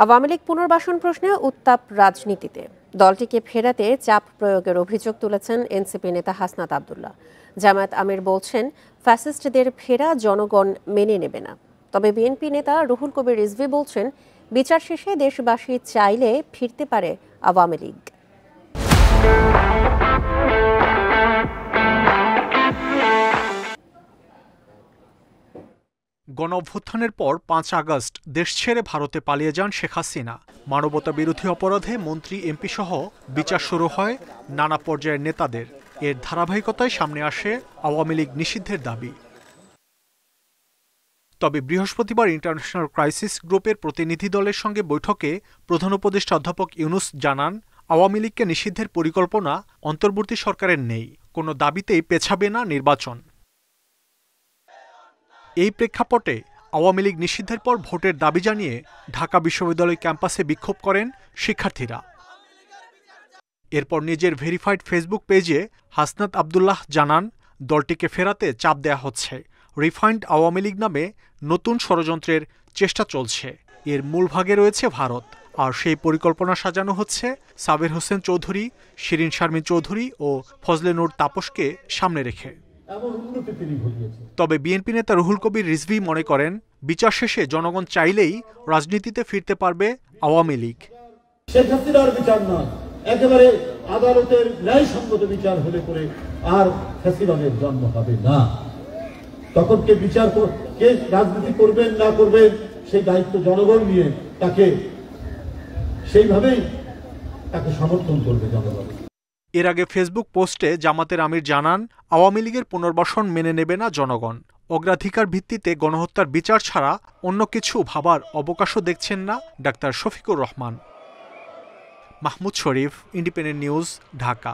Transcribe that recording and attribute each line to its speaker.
Speaker 1: আওয়ামী লীগ পুনর্বাসন প্রশ্নে উত্তাপ রাজনীতিতে। দলটিকে ফেরাতে চাপ প্রয়োগের অভিযোগ তুলেছেন এনসিপি নেতা হাসনাত আব্দুল্লাহ। জামায়াত আমির বলছেন, ফ্যাসিস্টদের ফেরা জনগণ মেনে নেবে না। তবে বিএনপি নেতা রুহুল কবির রিজভী বলছেন, বিচার শেষে দেশবাসী চাইলে ফিরতে পারে আওয়ামী লীগ।
Speaker 2: গণঅভ্যুত্থানের পর ৫ আগস্ট দেশ ছেড়ে ভারতে পালিয়ে যান শেখ হাসিনা। মানবতা বিরোধী অপরাধে মন্ত্রী এমপি সহ বিচার শুরু হয় নানা পর্যায়ের নেতাদের। এর ধারাবাহিকতায় সামনে আসে আওয়ামী লীগ নিষিদ্ধের দাবি। তবে বৃহস্পতিবার ইন্টারন্যাশনাল ক্রাইসিস গ্রুপের প্রতিনিধি দলের সঙ্গে বৈঠকে প্রধান উপদেষ্টা অধ্যাপক ইউনূস জানান, আওয়ামী লীগকে নিষিদ্ধের পরিকল্পনা অন্তর্বর্তী সরকারের নেই। কোনো দাবিতেই পেছাবে না নির্বাচন। এই প্রেক্ষাপটে আওয়ামী লীগ নিষিদ্ধের পর ভোটের দাবি জানিয়ে ঢাকা বিশ্ববিদ্যালয় ক্যাম্পাসে বিক্ষোভ করেন শিক্ষার্থীরা। এরপর নিজের ভেরিফাইড ফেসবুক পেজে হাসনাত আব্দুল্লাহ জানান, দলটিকে ফেরাতে চাপ দেয়া হচ্ছে। রিফাইন্ড আওয়ামী লীগ নামে নতুন ষড়যন্ত্রের চেষ্টা চলছে। এর মূল ভাগে রয়েছে ভারত, আর সেই পরিকল্পনা সাজানো হচ্ছে সাবের হোসেন চৌধুরী, শিরিন শারমিন চৌধুরী ও ফজলে নূর তাপসকে সামনে রেখে। তবে বিএনপি নেতা রুহুল কবির রিজভী মনে করেন, বিচার শেষে জনগণ চাইলেই রাজনীতিতে ফিরতে পারবে আওয়ামী লীগ।
Speaker 3: শেখ হাসিনার বিচার নয়, একেবারে আদালতের ন্যায়সঙ্গত বিচার হলে পরে আর ফ্যাসিবাদের জন্ম হবে না। তখন কে বিচার কে রাজনীতি করবেন না করবেন সেই দায়িত্ব জনগণ নিয়ে তাকে সেইভাবেই তাকে সমর্থন করবে জনগণ।
Speaker 2: এর আগে ফেসবুক পোস্টে জামাতের আমির জানান, আওয়ামী লীগের পুনর্বাসন মেনে নেবে না জনগণ। অগ্রাধিকার ভিত্তিতে গণহত্যার বিচার ছাড়া অন্য কিছু ভাবার অবকাশও দেখছেন না ডাক্তার শফিকুর রহমান। মাহমুদ শরীফ, ইন্ডিপেন্ডেন্ট নিউজ, ঢাকা।